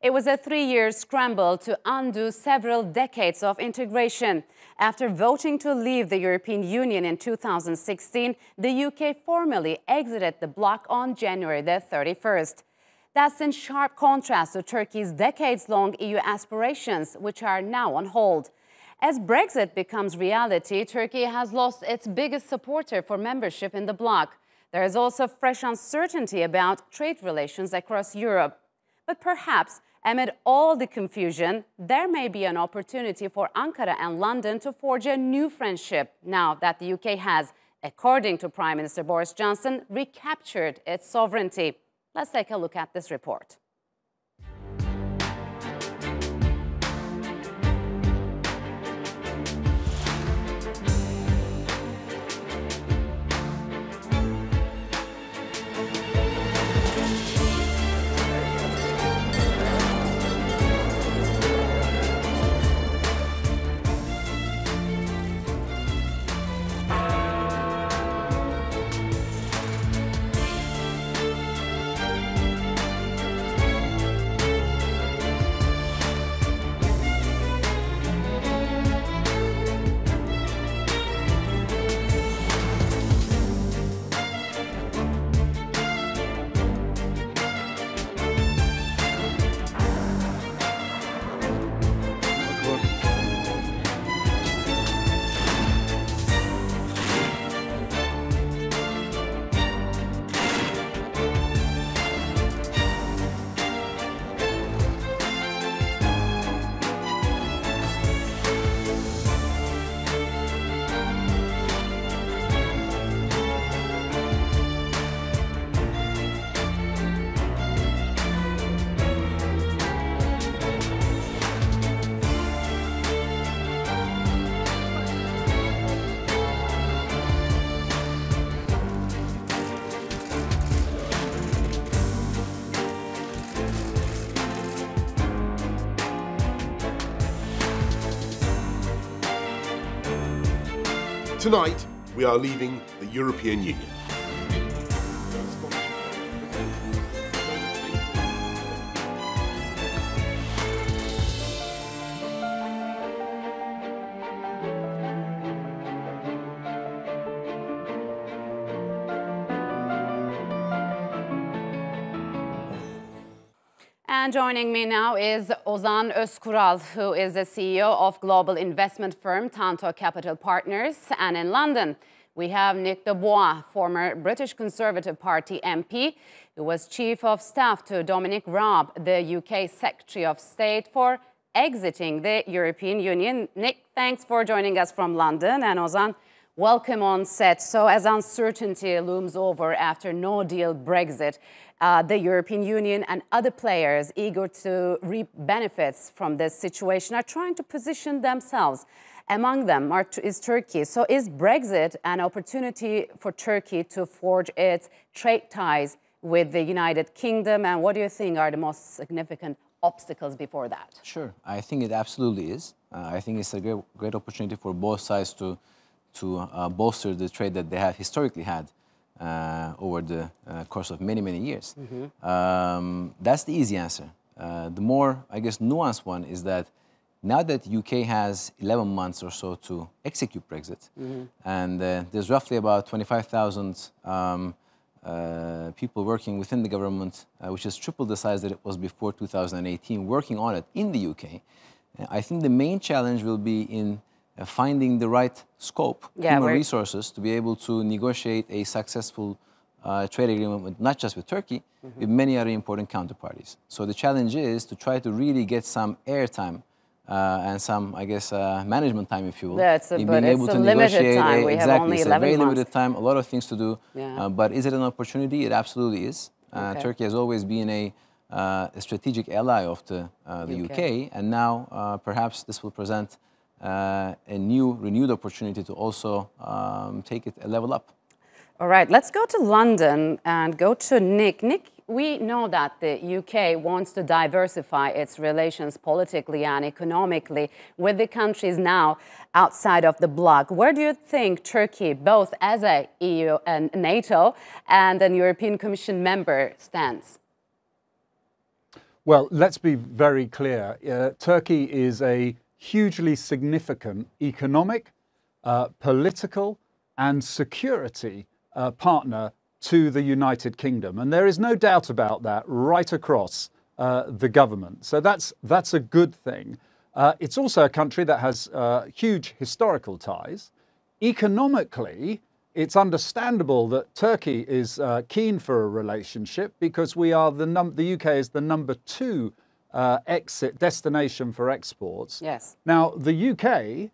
It was a 3-year scramble to undo several decades of integration. After voting to leave the European Union in 2016, the UK formally exited the bloc on January the 31st. That's in sharp contrast to Turkey's decades-long EU aspirations, which are now on hold. As Brexit becomes reality, Turkey has lost its biggest supporter for membership in the bloc. There is also fresh uncertainty about trade relations across Europe. But perhaps, amid all the confusion, there may be an opportunity for Ankara and London to forge a new friendship now that the UK has, according to Prime Minister Boris Johnson, recaptured its sovereignty. Let's take a look at this report. Tonight, we are leaving the European Union. And joining me now is Ozan Ozkural, who is the CEO of global investment firm Tanto Capital Partners. And in London, we have Nick Bois, former British Conservative Party MP, who was Chief of Staff to Dominic Raab, the UK Secretary of State, for exiting the European Union. Nick, thanks for joining us from London. And Ozan, welcome on set. So as uncertainty looms over after no-deal Brexit, the European Union and other players eager to reap benefits from this situation are trying to position themselves. Among them is Turkey. So is Brexit an opportunity for Turkey to forge its trade ties with the United Kingdom? And what do you think are the most significant obstacles before that? Sure, I think it absolutely is. I think it's a great opportunity for both sides to bolster the trade that they have historically had over the course of many, many years. That's the easy answer. The more, I guess, nuanced one is that now that UK has 11 months or so to execute Brexit, and there's roughly about 25,000 people working within the government, which is triple the size that it was before 2018, working on it in the UK, I think the main challenge will be in finding the right scope, human resources, to be able to negotiate a successful trade agreement with, not just with Turkey, with many other important counterparties. So the challenge is to try to really get some airtime and some, I guess, management time, if you will. But it's a limited time. We have only 11 months. It's a very limited time, a lot of things to do. But is it an opportunity? It absolutely is. Turkey has always been a strategic ally of the UK, and now perhaps this will present a renewed opportunity to also take it a level up. All right, let's go to London and go to Nick. Nick, we know that the UK wants to diversify its relations politically and economically with the countries now outside of the bloc. Where do you think Turkey, both as a EU and NATO and an European Commission member, stands? Well, let's be very clear. Turkey is a hugely significant economic, political and security partner to the United Kingdom. And there is no doubt about that right across the government. So that's a good thing. It's also a country that has huge historical ties. Economically, it's understandable that Turkey is keen for a relationship because we are the UK is the number 2 exit destination for exports. Yes. Now the UK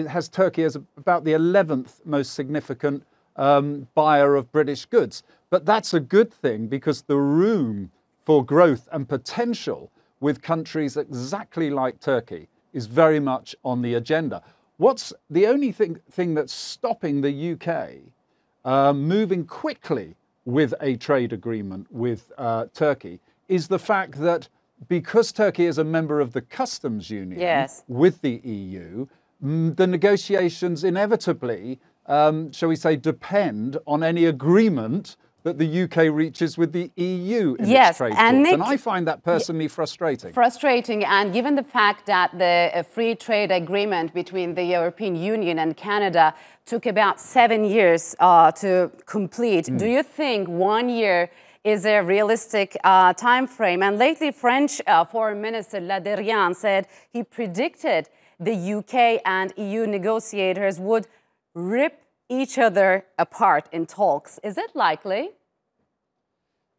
has Turkey as about the 11th most significant buyer of British goods, but that's a good thing because the room for growth and potential with countries exactly like Turkey is very much on the agenda. What's the only thing that's stopping the UK moving quickly with a trade agreement with Turkey is the fact that because Turkey is a member of the customs union with the EU, the negotiations inevitably, shall we say, depend on any agreement that the UK reaches with the EU in its trade talks. And I find that personally frustrating. Frustrating, and given the fact that the free trade agreement between the European Union and Canada took about 7 years to complete, do you think 1 year is a realistic time frame? And lately, French Foreign Minister Le Drian said he predicted the UK and EU negotiators would rip each other apart in talks. Is it likely?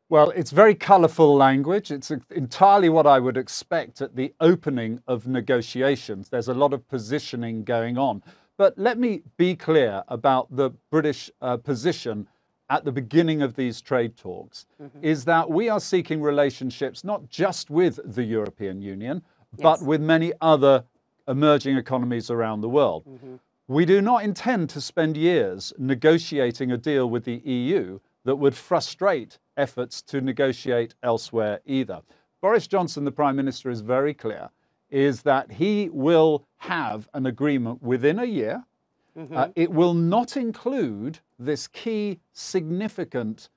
Well, it's very colourful language. It's entirely what I would expect at the opening of negotiations. There's a lot of positioning going on. But let me be clear about the British position at the beginning of these trade talks, is that we are seeking relationships not just with the European Union, but with many other emerging economies around the world. We do not intend to spend years negotiating a deal with the EU that would frustrate efforts to negotiate elsewhere either. Boris Johnson, the Prime Minister, is very clear, is that he will have an agreement within a year. It will not include this key significant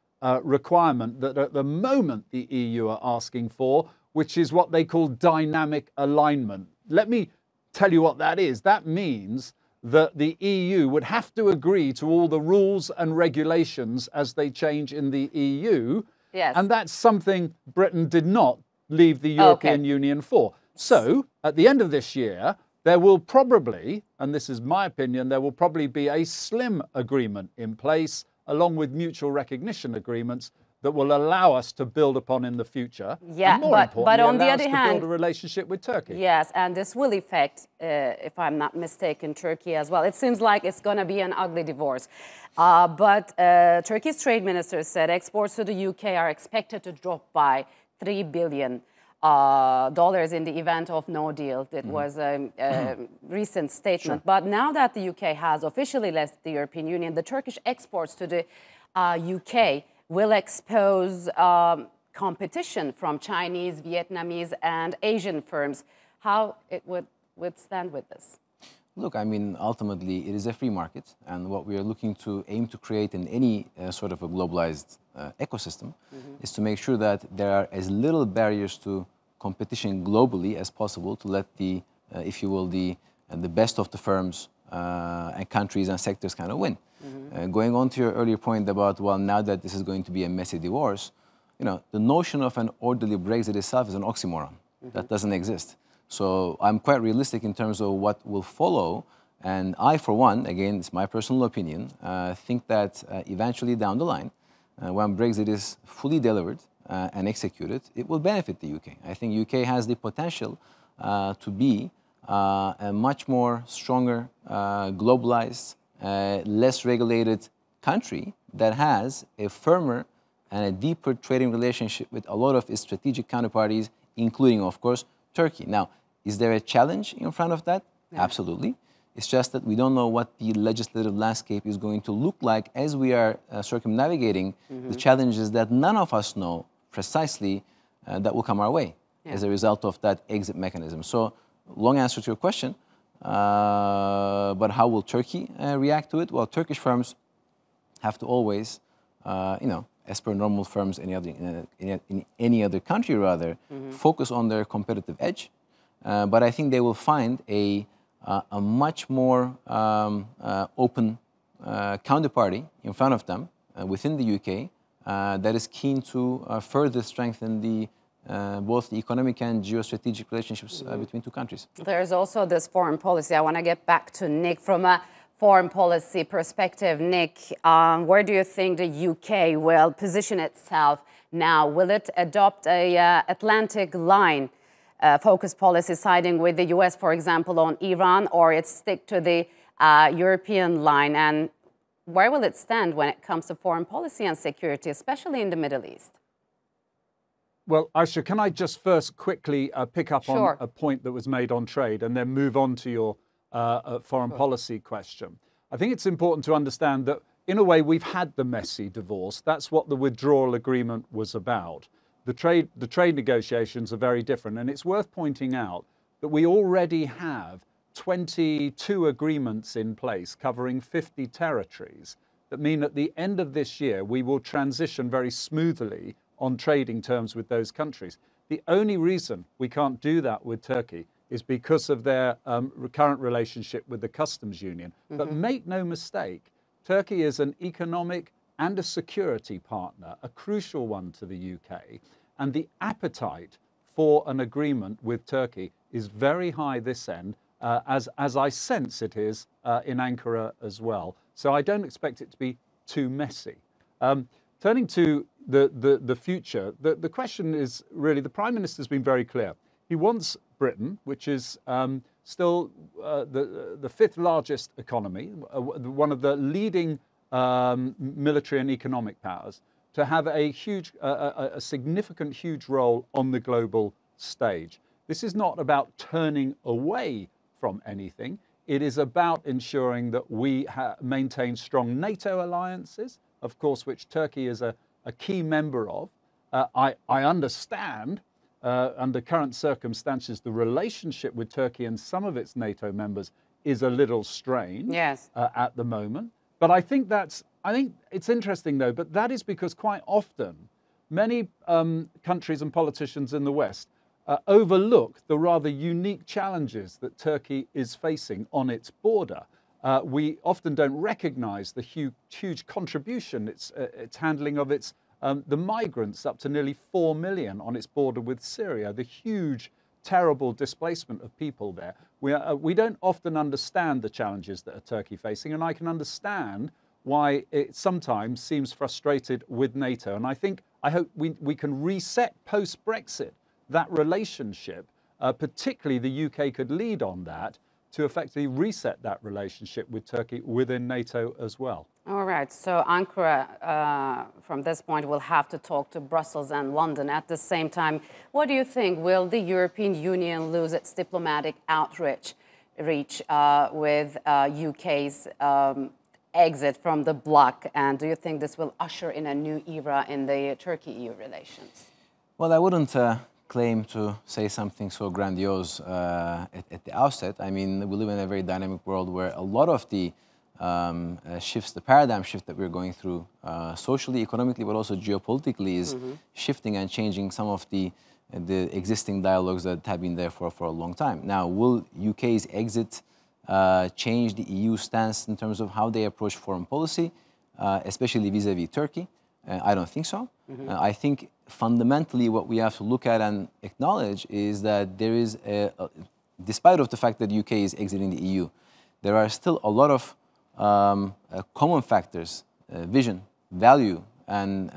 requirement that at the moment the EU are asking for, which is what they call dynamic alignment. Let me tell you what that is. That means that the EU would have to agree to all the rules and regulations as they change in the EU. And that's something Britain did not leave the European Union for. So at the end of this year, there will probably, and this is my opinion, there will probably be a slim agreement in place along with mutual recognition agreements that will allow us to build upon in the future. And more importantly, but on the other to hand, build a relationship with Turkey. Yes, and this will affect, if I'm not mistaken, Turkey as well. It seems like it's going to be an ugly divorce. But Turkey's trade minister said exports to the UK are expected to drop by $3 billion in the event of no deal. It was a recent statement. But now that the UK has officially left the European Union, the Turkish exports to the UK will expose competition from Chinese, Vietnamese, and Asian firms. How it would withstand with this? Look, I mean, ultimately, it is a free market, and what we are looking to aim to create in any sort of a globalized ecosystem is to make sure that there are as little barriers to competition globally as possible to let the, if you will, the best of the firms and countries and sectors kind of win. Going on to your earlier point about, well, now that this is going to be a messy divorce, you know, the notion of an orderly Brexit itself is an oxymoron. That doesn't exist. So I'm quite realistic in terms of what will follow. And I, for one, again, it's my personal opinion, think that eventually down the line, when Brexit is fully delivered and executed, it will benefit the UK. I think UK has the potential to be a much more stronger, globalized, less regulated country that has a firmer and a deeper trading relationship with a lot of its strategic counterparties, including, of course, Turkey. Now, is there a challenge in front of that? Yeah. Absolutely. It's just that we don't know what the legislative landscape is going to look like as we are circumnavigating the challenges that none of us know precisely that will come our way as a result of that exit mechanism. So, long answer to your question, but how will Turkey react to it? Well, Turkish firms have to always, you know, as per normal firms in any other country, rather, focus on their competitive edge. But I think they will find a much more open counterparty in front of them within the UK that is keen to further strengthen both the economic and geostrategic relationships between two countries. There's also this foreign policy. I want to get back to Nick from a foreign policy perspective. Nick, where do you think the UK will position itself now? Will it adopt a Atlantic line focus policy siding with the US, for example, on Iran, or it stick to the European line? And where will it stand when it comes to foreign policy and security, especially in the Middle East? Well, Aisha, can I just first quickly pick up on a point that was made on trade and then move on to your foreign policy question? I think it's important to understand that, in a way, we've had the messy divorce. That's what the withdrawal agreement was about. The trade negotiations are very different, and it's worth pointing out that we already have 22 agreements in place covering 50 territories that mean at the end of this year we will transition very smoothly on trading terms with those countries. The only reason we can't do that with Turkey is because of their current relationship with the customs union. But make no mistake, Turkey is an economic and a security partner, a crucial one to the UK. And the appetite for an agreement with Turkey is very high this end, as I sense it is in Ankara as well. So I don't expect it to be too messy. Turning to the future, the question is really, the Prime Minister's been very clear. He wants Britain, which is still the fifth largest economy, one of the leading military and economic powers, to have a significant, huge role on the global stage. This is not about turning away from anything. It is about ensuring that we maintain strong NATO alliances, of course, which Turkey is a key member of. I understand, under current circumstances, the relationship with Turkey and some of its NATO members is a little strained at the moment. But I think it's interesting, though, but that is because quite often many countries and politicians in the West overlook the rather unique challenges that Turkey is facing on its border. We often don't recognize the huge contribution its handling of the migrants, up to nearly 4 million on its border with Syria, the huge, terrible displacement of people there. We don't often understand the challenges that Turkey facing, and I can understand why it sometimes seems frustrated with NATO. And I hope we can reset post-Brexit that relationship, particularly the UK could lead on that, to effectively reset that relationship with Turkey within NATO as well. All right, so Ankara, from this point, will have to talk to Brussels and London at the same time. What do you think? Will the European Union lose its diplomatic outreach with UK's exit from the bloc? And do you think this will usher in a new era in the Turkey-EU relations? Well, I wouldn't claim to say something so grandiose at the outset. I mean, we live in a very dynamic world where a lot of the shifts, the paradigm shift that we're going through socially, economically, but also geopolitically is shifting and changing some of the existing dialogues that have been there for a long time. Now, will UK's exit change the EU stance in terms of how they approach foreign policy, especially vis-a-vis Turkey? I don't think so. I think fundamentally what we have to look at and acknowledge is that there is, despite of the fact that UK is exiting the EU, there are still a lot of common factors, vision, value, and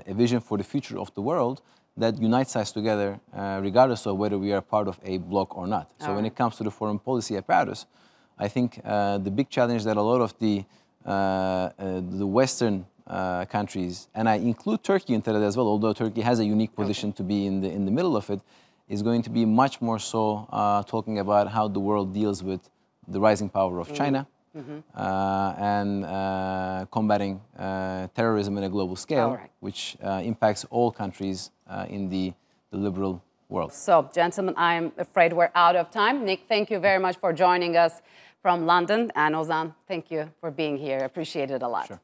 a vision for the future of the world that unites us together, regardless of whether we are part of a bloc or not. So when it comes to the foreign policy apparatus, I think the big challenge that a lot of the Western countries, and I include Turkey into that as well, although Turkey has a unique position to be in the middle of it, is going to be much more so talking about how the world deals with the rising power of China and combating terrorism on a global scale, which impacts all countries in the liberal world. So, gentlemen, I'm afraid we're out of time. Nick, thank you very much for joining us from London. And Ozan, thank you for being here. Appreciate it a lot. Sure.